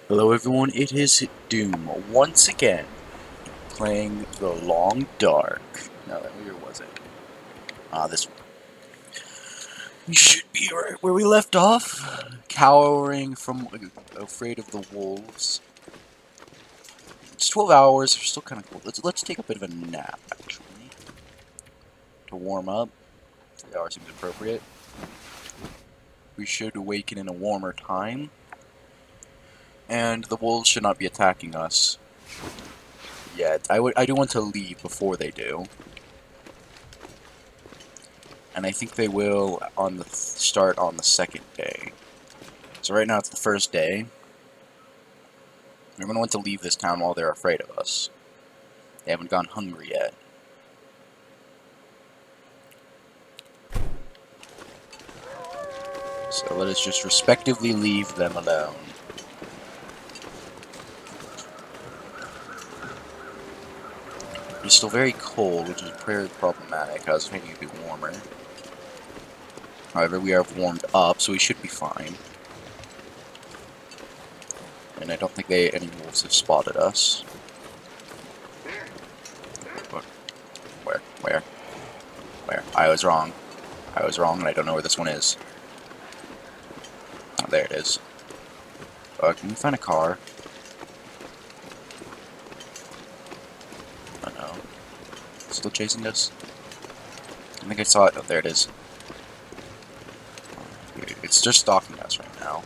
Hello everyone, it is Doom once again, playing The Long Dark. Now, where was it? This one. We should be right where we left off, cowering from, afraid of the wolves. It's 12 hours, we're still kind of cold. Let's take a bit of a nap, actually, to warm up. 3 hours seems appropriate. We should awaken in a warmer time, and the wolves should not be attacking us yet. I do want to leave before they do. And I think they will on the start on the second day. So right now it's the first day. We're going to want to leave this town while they're afraid of us. They haven't gone hungry yet. So let us just respectively leave them alone. It's still very cold, which is very problematic. I was thinking it'd be warmer. However, we are warmed up, so we should be fine. And I don't think any wolves have spotted us. Where? I was wrong. And I don't know where this one is. Oh, there it is. Can we find a car? Oh no. Still chasing us? I think I saw it. Oh, there it is. It's just stalking us right now.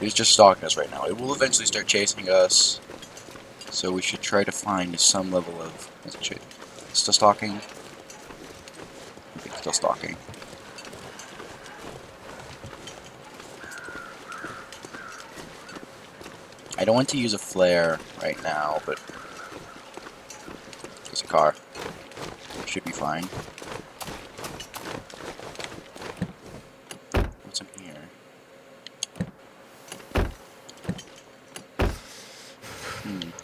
It's just stalking us right now. It will eventually start chasing us. So we should try to find some level of... Is it still stalking? I think it's still stalking. I don't want to use a flare right now, but... There's a car. Should be fine. What's in here?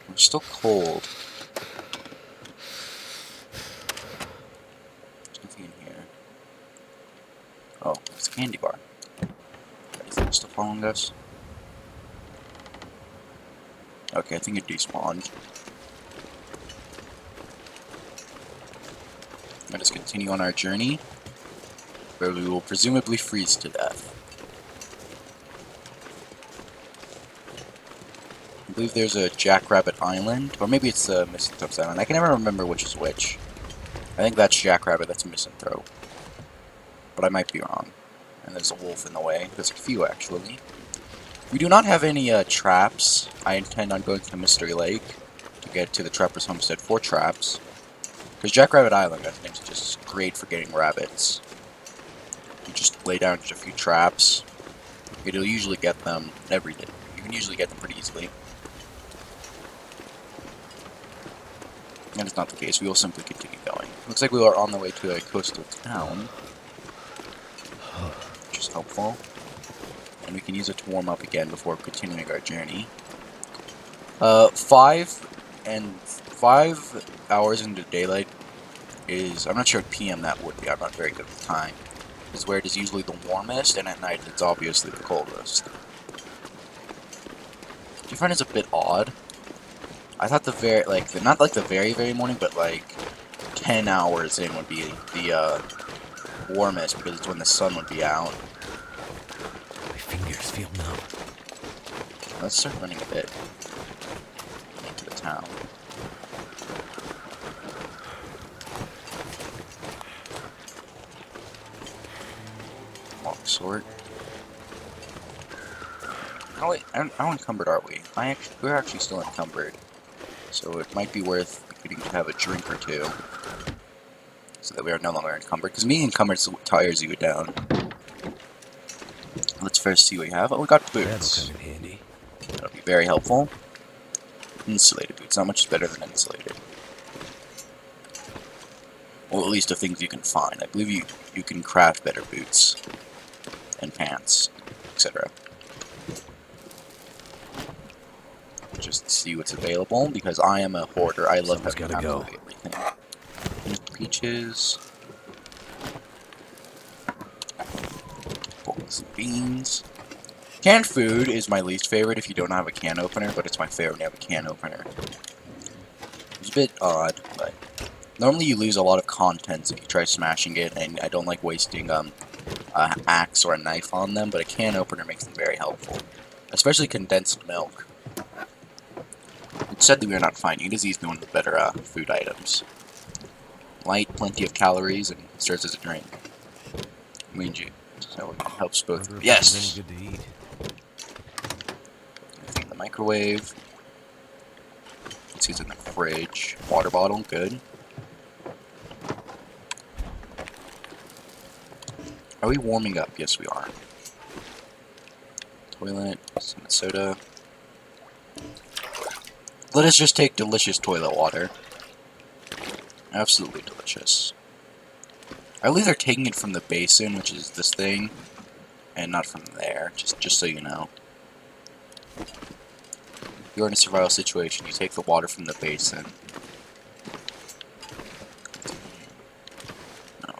We're still cold. There's nothing in here. Oh, it's a candy bar. Is it still following us? Okay, I think it despawned. Let us continue on our journey, where we will presumably freeze to death. I believe there's a Jackrabbit Island, or maybe it's a Misanthrope's Island. I can never remember which is which. I think that's Jackrabbit, that's Misanthrope. But I might be wrong. And there's a wolf in the way. There's a few, actually. We do not have any traps. I intend on going to the Mystery Lake to get to the Trapper's Homestead for traps. Because Jackrabbit Island, I think, is just great for getting rabbits. You just lay down just a few traps. It'll usually get them every day. You can usually get them pretty easily. That is not the case. We will simply continue going. Looks like we are on the way to a coastal town, which is helpful. And we can use it to warm up again before continuing our journey. 5 hours into daylight is... I'm not sure what PM that would be. I'm not very good with time. Is where it is usually the warmest, and at night it's obviously the coldest. Do you find it's a bit odd? I thought the very, not like the very morning, but like 10 hours in would be the warmest, because it's when the sun would be out. My fingers feel numb. Let's start running a bit into the town. Long sword. Oh wait, how encumbered are we? We're actually still encumbered. So it might be worth getting to have a drink or two, so that we are no longer encumbered. Because being encumbered tires you down. Let's first see what we have. Oh, we got boots. That'll come in handy. That'll be very helpful. Insulated boots. Not much better than insulated. Well, at least the things you can find. I believe you can craft better boots and pants, etc. Just see what's available, because I am a hoarder. I love having absolutely everything. peaches. Some beans. Canned food is my least favorite if you don't have a can opener, but it's my favorite when you have a can opener. It's a bit odd, but normally you lose a lot of contents if you try smashing it, and I don't like wasting an axe or a knife on them, but a can opener makes them very helpful. Especially condensed milk. It's said that we are not finding. It is easily one of the better food items. Light, plenty of calories, and serves as a drink. So it helps both. Wonder if Yes! this is any good to eat. Anything in the microwave. Let's see what's in the fridge. Water bottle, good. Are we warming up? Yes, we are. Toilet, some soda. Let us just take delicious toilet water. Absolutely delicious. I believe they're taking it from the basin, which is this thing, and not from there, just so you know. If you're in a survival situation, you take the water from the basin. No.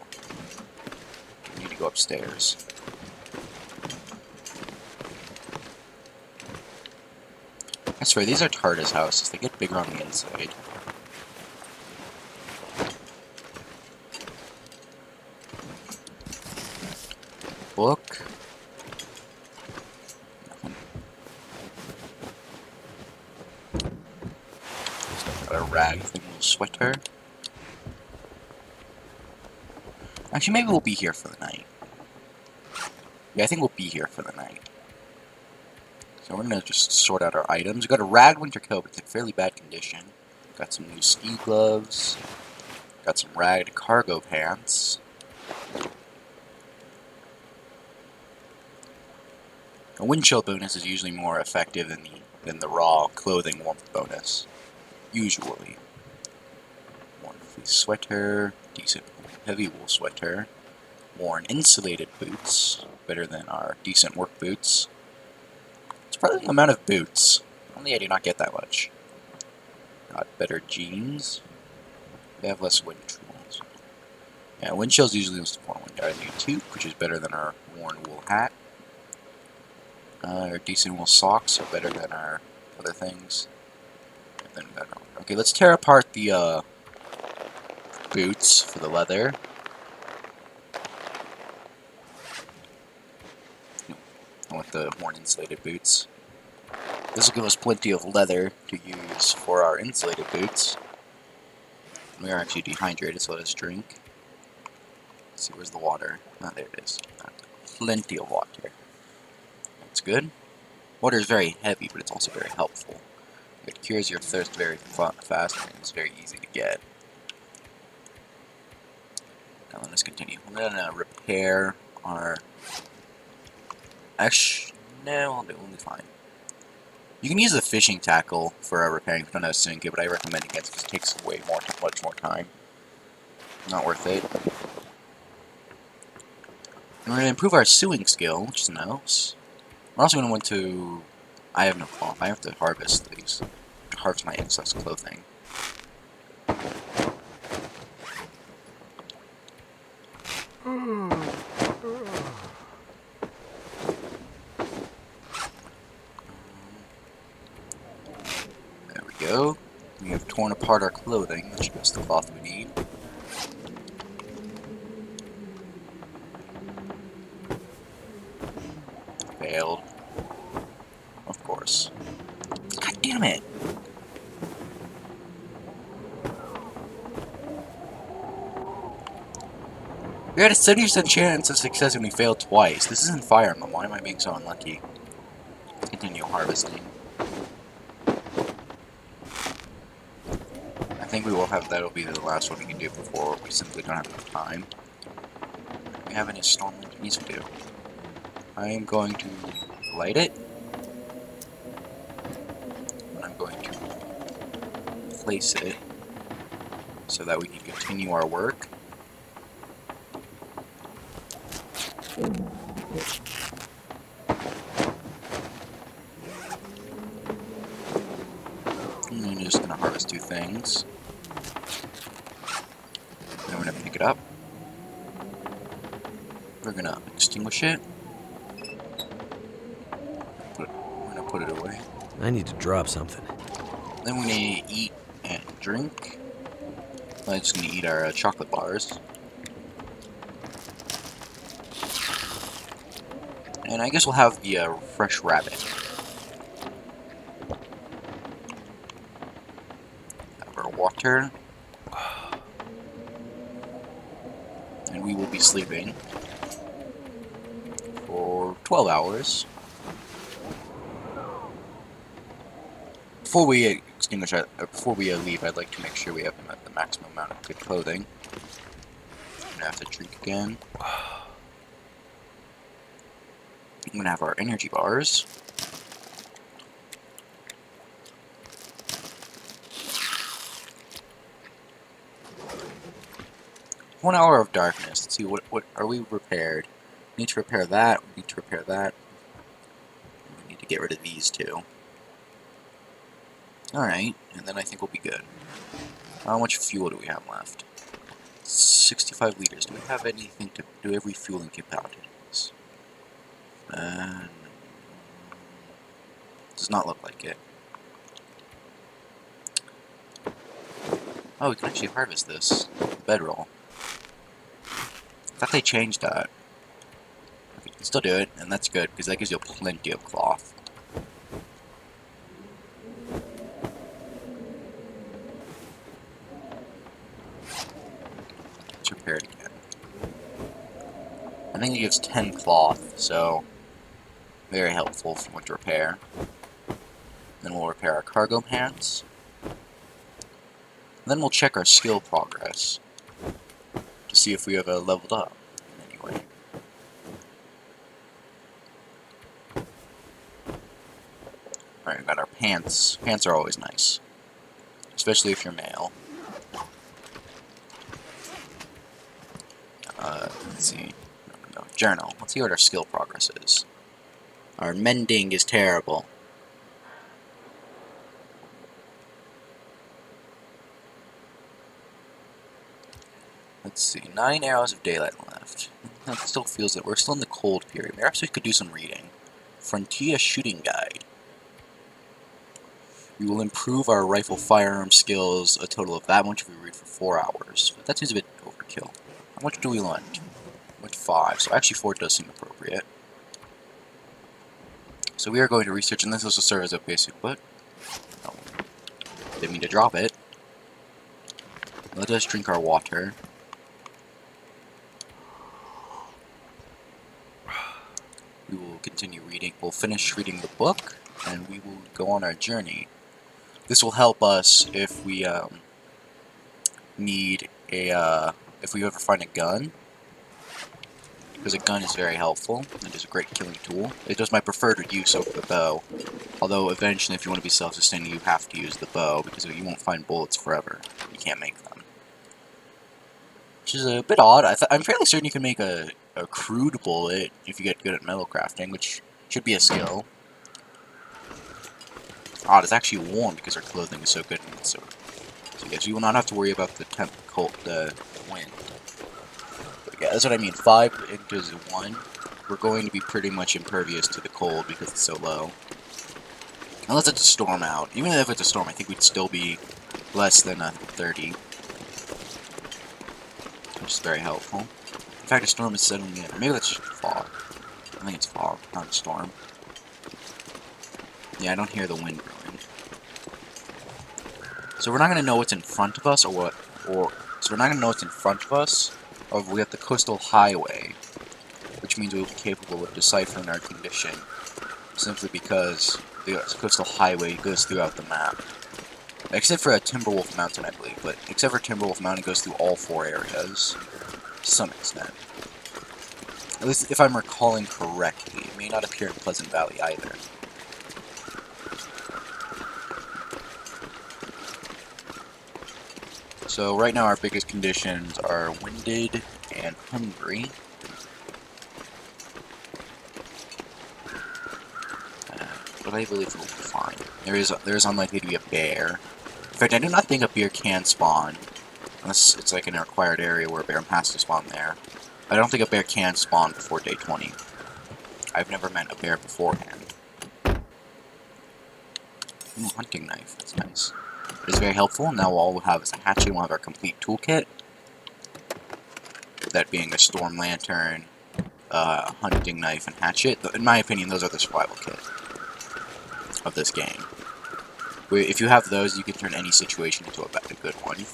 You need to go upstairs. I swear, these are TARDIS houses. They get bigger on the inside. Book. Nothing. Got a rag thing, little sweater. Actually, maybe we'll be here for the night. Yeah, I think we'll be here for the night. So we're gonna just sort out our items. We got a rag winter coat, but it's in fairly bad condition. Got some new ski gloves. Got some ragged cargo pants. A wind chill bonus is usually more effective than the raw clothing warmth bonus. Usually. One fleece sweater, decent heavy wool sweater. Worn insulated boots, better than our decent work boots. Surprising amount of boots. Only I do not get that much. Got better jeans. They have less wind chills. Yeah, wind chills usually most important. Our new toque, which is better than our worn wool hat. Our decent wool socks are better than our other things. And then better. Okay, let's tear apart the boots for the leather. I want the worn insulated boots. This will give us plenty of leather to use for our insulated boots. We are actually dehydrated, so let us drink. Let's see, where's the water? Ah, there it is. Plenty of water. That's good. Water is very heavy, but it's also very helpful. It cures your thirst very fast, and it's very easy to get. Now let us continue. I'm gonna repair our... Actually, no, we'll be fine. You can use the fishing tackle for repairing if you don't have a sink, but I recommend against because it takes much more time. Not worth it. And we're going to improve our sewing skill, which is nice. We're also going to want to... I have no cloth. I have to harvest these. To harvest my excess clothing. There we go. We have torn apart our clothing, which gives us the cloth we need. Failed. Of course. God damn it! We had a 70% chance of success when we failed twice. This isn't Fire Emblem. Why am I being so unlucky? Let's continue harvesting. I think we will have that'll be the last one we can do before we simply don't have enough time. Do we have any storm yes we do. I am going to light it. And I'm going to place it so that we can continue our work. And I'm just going to harvest two things. pick it up. We're gonna extinguish it. We're gonna put it away. I need to drop something. Then we're gonna eat and drink. I'm just gonna eat our chocolate bars. And I guess we'll have the fresh rabbit. Have our water. And we will be sleeping for 12 hours. Before we extinguish, before we leave, I'd like to make sure we have the maximum amount of good clothing. I'm gonna have to drink again. I'm gonna have our energy bars. One hour of darkness. Let's see, what are we repaired? We need to repair that. We need to repair that. We need to get rid of these two. Alright, and then I think we'll be good. How much fuel do we have left? 65 liters. Do we have anything to do every fueling capacities? Does not look like it. Oh, we can actually harvest this. Bedroll. I thought they changed that. You can still do it, and that's good, because that gives you plenty of cloth. Let's repair it again. I think it gives 10 cloth, so very helpful for what to repair. Then we'll repair our cargo pants. Then we'll check our skill progress to see if we have leveled up in any way. Alright, we got our pants. Pants are always nice, especially if you're male. Let's see. No, journal. Let's see what our skill progress is. Our mending is terrible. Let's see, 9 hours of daylight left. That still feels that we're still in the cold period. Perhaps we could do some reading. Frontier Shooting Guide. We will improve our rifle firearm skills a total of that much if we read for 4 hours. But that seems a bit overkill. How much do we learn? What, 5? So actually 4 does seem appropriate. So we are going to research, and this will serve as a basic, but oh, didn't mean to drop it. Let us drink our water. We will continue reading. We'll finish reading the book, and we will go on our journey. This will help us if we need a if we ever find a gun, because a gun is very helpful. It is a great killing tool. It is my preferred use over the bow. Although eventually, if you want to be self-sustaining, you have to use the bow because you won't find bullets forever. You can't make them, which is a bit odd. I'm fairly certain you can make a crude bullet if you get good at metal crafting, which should be a skill. Odd, it's actually warm because our clothing is so good and so yes, you will not have to worry about the the wind. But yeah, that's what I mean. 5 into 1, we're going to be pretty much impervious to the cold because it's so low. Unless it's a storm out. Even if it's a storm, I think we'd still be less than 30. Which is very helpful. In fact, a storm is settling in. Maybe that's fog. I think it's fog, not a storm. Yeah, I don't hear the wind brewing. So we're not going to know what's in front of us, so we're not going to know what's in front of us, or we have the coastal highway, which means we'll be capable of deciphering our condition, simply because the coastal highway goes throughout the map. Except for Timberwolf Mountain, I believe, but except for Timberwolf Mountain, it goes through all 4 areas, to some extent. At least if I'm recalling correctly. It may not appear in Pleasant Valley either. So right now our biggest conditions are winded and hungry. But I believe we'll be fine. There is unlikely to be a bear. In fact, I do not think a bear can spawn Unless it's like in a required area where a bear has to spawn there. I don't think a bear can spawn before day 20. I've never met a bear beforehand. Ooh, hunting knife. That's nice. It is very helpful. Now all we'll have is a hatchet. We'll have our complete toolkit. That being a storm lantern, hunting knife, and hatchet. In my opinion, those are the survival kit of this game. If you have those, you can turn any situation into a good one.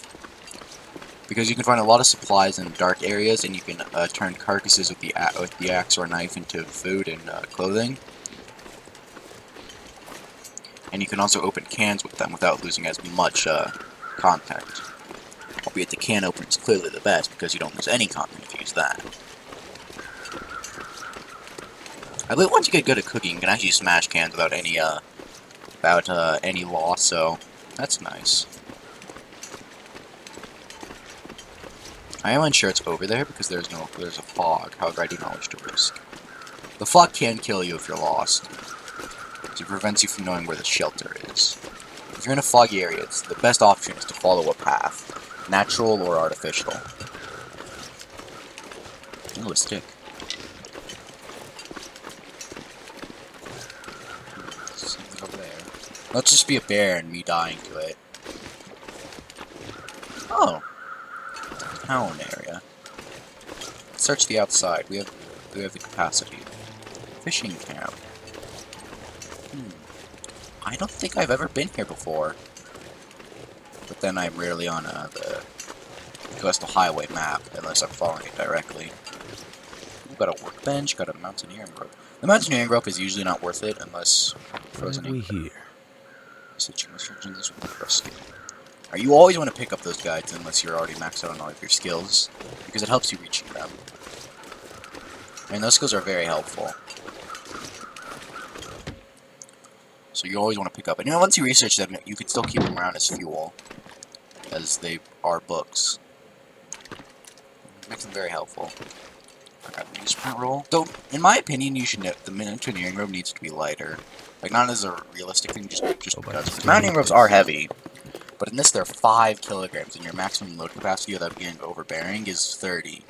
Because you can find a lot of supplies in dark areas, and you can turn carcasses with the axe or knife into food and clothing. And you can also open cans with them without losing as much content. Albeit the can opener is clearly the best because you don't lose any content if you use that. I believe once you get good at cooking, you can actually smash cans without any loss. So that's nice. I am unsure it's over there because there's a fog. However, I do not wish to risk. The fog can kill you if you're lost. It prevents you from knowing where the shelter is. If you're in a foggy area, the best option is to follow a path, natural or artificial. Oh, a stick. Something over there. Let's just be a bear and me dying to it. Oh. Town area. Let's search the outside. We have the capacity. Fishing camp. I don't think I've ever been here before. But then I'm rarely on the coastal highway map, unless I'm following it directly. We've got a workbench, got a mountaineering rope. The mountaineering rope is usually not worth it unless frozen. What have we here? Switching restrictions, this will be for skill. You always want to pick up those guides unless you're already maxed out on all of your skills, because it helps you reach them. And those skills are very helpful. So you always want to pick up. And you know, once you research them, you can still keep them around as fuel, as they are books. It makes them very helpful. I got a newsprint roll. Though, in my opinion, you should know the mountaineering rope needs to be lighter. Like, not as a realistic thing, just because. Mountaineering ropes are heavy, but in this they're 5 kilograms, and your maximum load capacity without being overbearing is 30,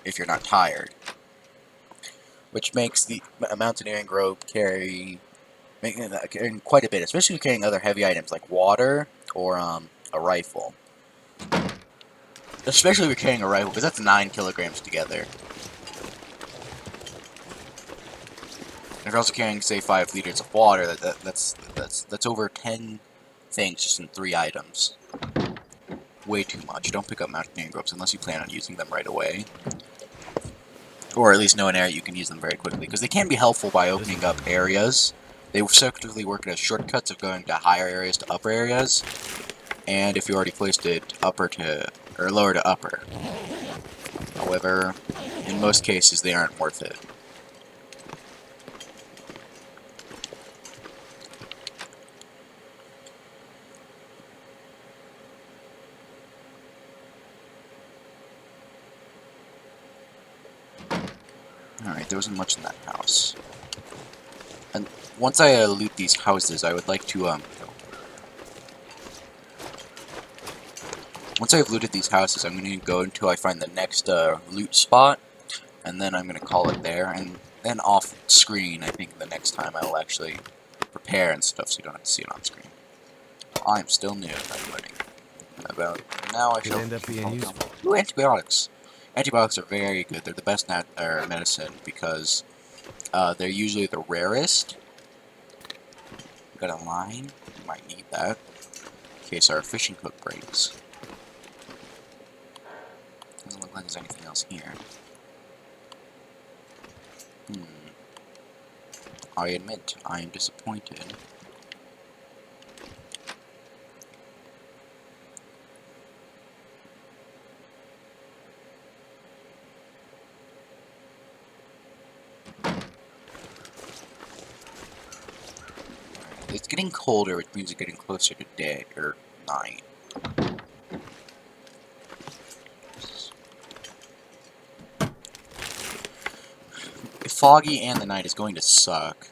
if you're not tired. Which makes the mountaineering rope carrying quite a bit, especially carrying other heavy items like water or a rifle. Especially if you're carrying a rifle, because that's 9 kilograms together. If you're also carrying, say, 5 liters of water, that's over 10 things just in 3 items. Way too much. Don't pick up mountaineering ropes unless you plan on using them right away. Or at least know an area you can use them very quickly, because they can be helpful by opening up areas. They effectively work as shortcuts of going to higher areas to upper areas, and if you already placed it lower to upper. However, in most cases they aren't worth it. Alright, there wasn't much in that house. And once I loot these houses, I would like to, once I've looted these houses, I'm going to go until I find the next loot spot, and then I'm going to call it there, and then off screen, I think the next time I'll actually prepare and stuff, so you don't have to see it on screen. I'm still new, I'm learning. About now I shall... Could end up being useful. Ooh, antibiotics! Antibiotics are very good. They're the best medicine because they're usually the rarest. We've got a line. We might need that in case our fishing hook breaks. Doesn't look like there's anything else here. I admit, I am disappointed. It's getting colder, which means it's getting closer to day, or night. Foggy and the night is going to suck,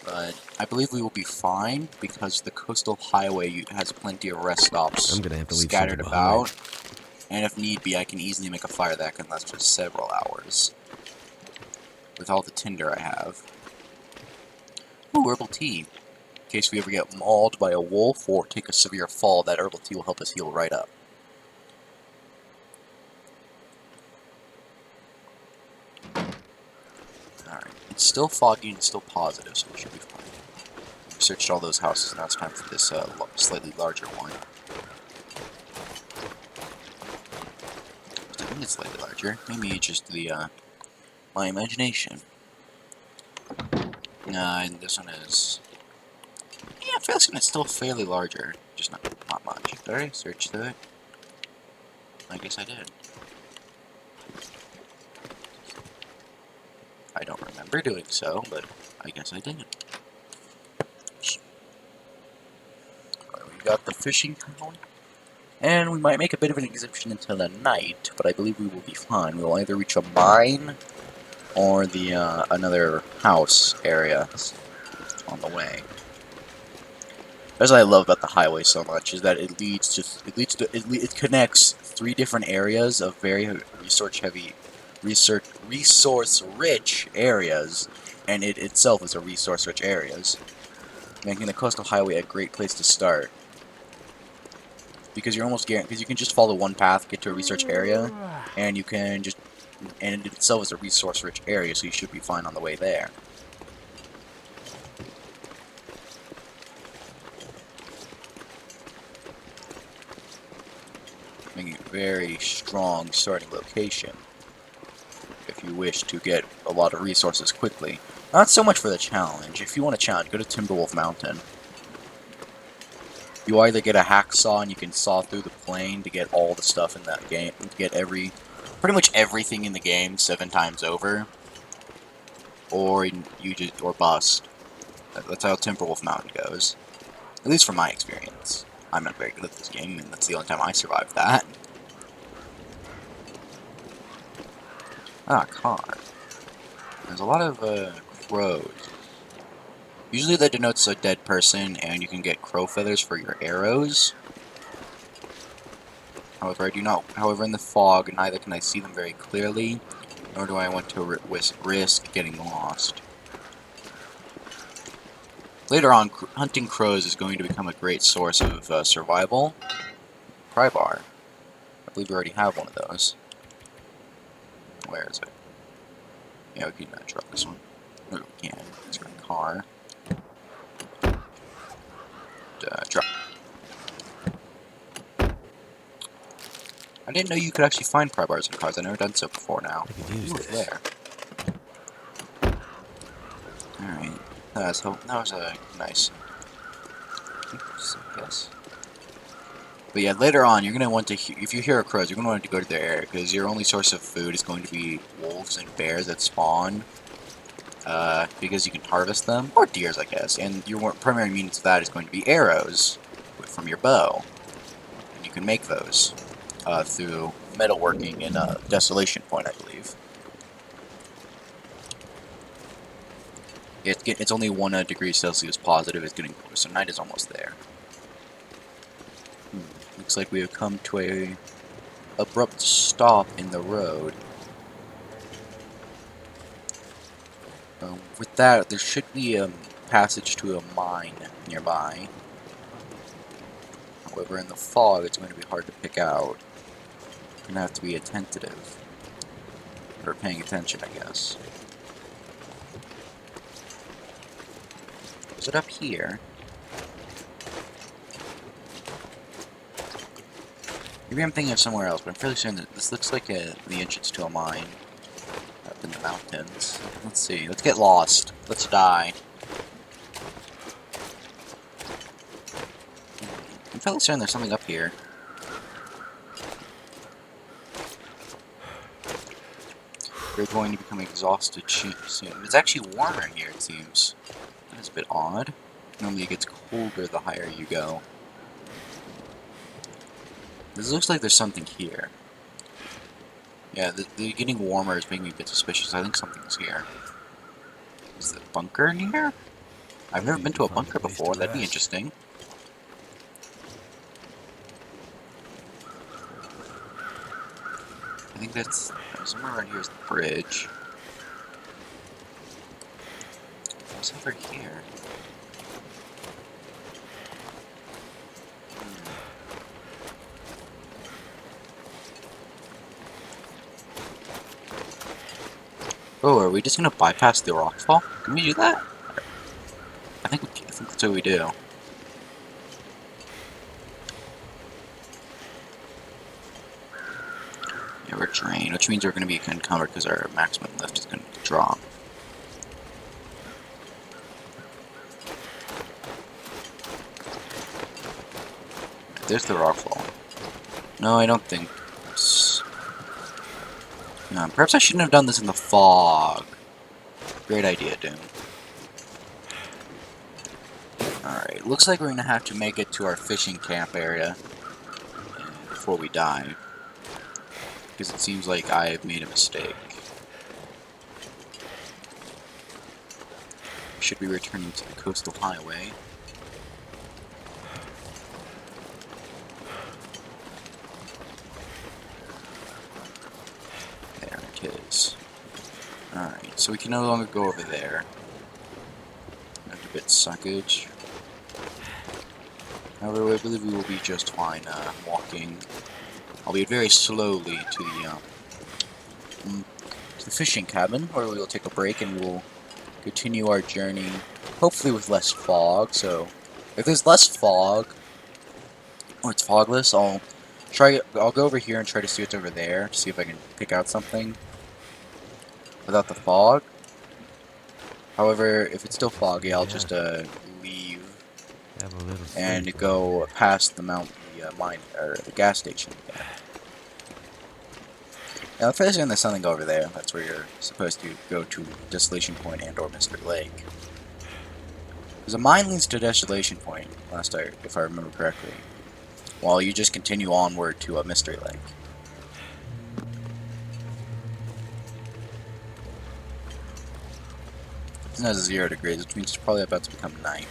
but I believe we will be fine because the coastal highway has plenty of rest stops I'm gonna have to leave scattered something about. And if need be, I can easily make a fire that can last for several hours. With all the tinder I have. Ooh, herbal tea. In case we ever get mauled by a wolf or take a severe fall, that herbal tea will help us heal right up. Alright. It's still foggy and it's still positive, so we should be fine. We searched all those houses, now it's time for this slightly larger one. I think it's slightly larger. Maybe it's just the, my imagination. And this one is... Yeah, I feel like it's still fairly larger. Just not much. Did I already search through it? I guess I did. I don't remember doing so, but I guess I did. We got the fishing town. And we might make a bit of an exemption until the night, but I believe we will be fine. We will either reach a mine or the another house area on the way. That's what I love about the highway so much, is that it connects 3 different areas of very resource-rich areas, and it itself is a resource-rich areas, making the coastal highway a great place to start. Because you're almost guaranteed, because you can just follow one path, get to a research area, and you can just, and it itself is a resource-rich area, so you should be fine on the way there. Making a very strong starting location if you wish to get a lot of resources quickly. Not so much for the challenge. If you want a challenge, go to Timberwolf Mountain. You either get a hacksaw and you can saw through the plane to get all the stuff in that game, to get pretty much everything in the game 7 times over, or or bust. That's how Timberwolf Mountain goes. At least from my experience. I'm not very good at this game, and that's the only time I survived that. Ah, car. There's a lot of crows. Usually that denotes a dead person, and you can get crow feathers for your arrows. However, However, in the fog, neither can I see them very clearly, nor do I want to risk getting lost. Later on, hunting crows is going to become a great source of survival. Pry bar. I believe we already have one of those. Where is it? Yeah, we can drop this one. No, we can. It's our car. Drop. I didn't know you could actually find pry bars in cars. I've never done so before now. I could use this. There. Alright. That was a nice... Oops, I guess. But yeah, later on, you're going to want to... If you hear crows, you're going to want to go to their area, because your only source of food is going to be wolves and bears that spawn. Because you can harvest them. Or deers, I guess. And your primary means of that is going to be arrows from your bow. And you can make those. Through metalworking in a Desolation Point, I believe. It's only 1 degree Celsius positive. It's getting close, so night is almost there. Looks like we have come to a abrupt stop in the road. With that, there should be a passage to a mine nearby. However, in the fog, it's going to be hard to pick out. You're going to have to be attentive. Or paying attention, I guess. Is it up here? Maybe I'm thinking of somewhere else, but I'm fairly certain that this looks like the entrance to a mine. Up in the mountains. Let's see. Let's get lost. Let's die. I'm fairly certain there's something up here. We're going to become exhausted soon. It's actually warmer in here, it seems. That's a bit odd. Normally it gets colder the higher you go. This looks like there's something here. Yeah, the getting warmer is making me a bit suspicious. I think something's here. Is the bunker near? I've never been to a bunker before. That'd be interesting. I think that's somewhere around here is the bridge. What's over here? Oh, are we just gonna bypass the rockfall? Can we do that? I think that's what we do. Yeah, we're drained, which means we're gonna be encumbered because our maximum lift is gonna drop. There's the rockfall. No, I don't think. No, perhaps I shouldn't have done this in the fog. Great idea, Doom. Alright, looks like we're gonna have to make it to our fishing camp area before we die. Because it seems like I have made a mistake. Should be returning to the coastal highway. There it is. Alright, so we can no longer go over there. That's a bit suckage. However, I believe we will be just fine walking, albeit very slowly, to the fishing cabin, where we will take a break and we will continue our journey, hopefully with less fog. So, if there's less fog, or it's fogless, I'll go over here and try to see what's over there, to see if I can pick out something without the fog. However, if it's still foggy, I'll just leave and go past the mine or the gas station again. Now, if there's something over there, that's where you're supposed to go to Desolation Point and/or Mystery Lake. Because a mine leads to Desolation Point, if I remember correctly, while you just continue onward to a Mystery Lake. It's not 0 degrees, which means it's probably about to become night.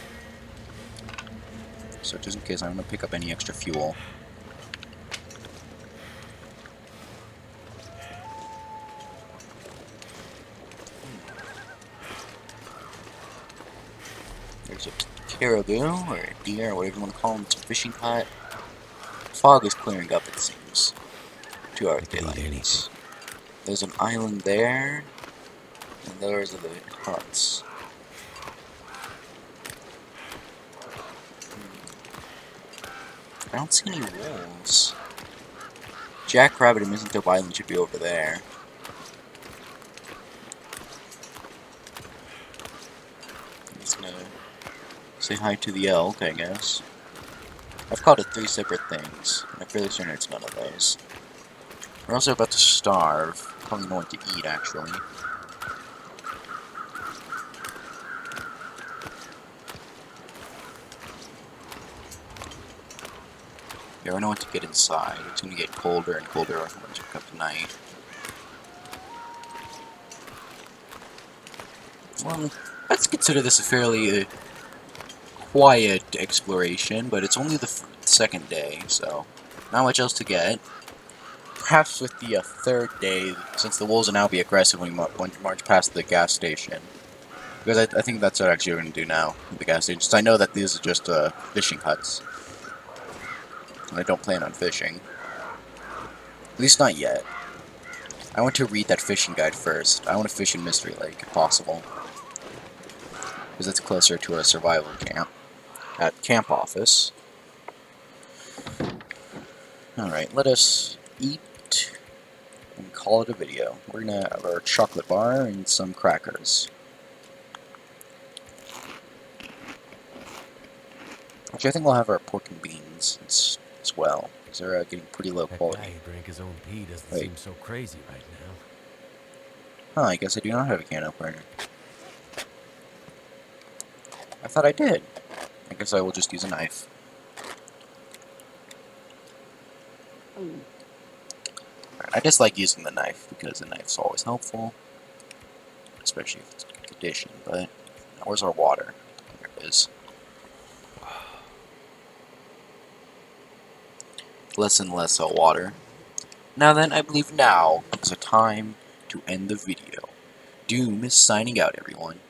So just in case, I'm going to pick up any extra fuel. There's a caribou, or a deer, or whatever you want to call them. It's a fishing hut. Fog is clearing up, it seems. 2 hours daylight. There's an island there, and those are the huts. I don't see any wolves. Jackrabbit and Mistletoe Island should be over there. I'm just gonna say hi to the elk, I guess. I've called it 3 separate things. I'm fairly certain it's none of those. We're also about to starve. Probably know what to eat, actually. Yeah, I know what to get inside. It's gonna get colder and colder once we come to night. Well, let's consider this a fairly quiet exploration, but it's only the second day, so not much else to get. Perhaps with the 3rd day, since the wolves will now be aggressive when we march past the gas station. Because I think that's what actually we're going to do now, at the gas station. Since I know that these are just fishing huts. And I don't plan on fishing. At least not yet. I want to read that fishing guide first. I want to fish in Mystery Lake, if possible. Because it's closer to a survival camp. At camp office. Alright, let us eat and call it a video. We're gonna have our chocolate bar and some crackers. Actually, I think we'll have our pork and beans as well, because they're getting pretty low quality. That guy who drank his own pee doesn't seem so crazy right now. Huh, I guess I do not have a can opener. I thought I did. I guess I will just use a knife. I just like using the knife, because the knife's always helpful. Especially if it's in good condition, but... Where's our water? There it is. Less and less water. Now then, I believe now is a time to end the video. Doom is signing out, everyone.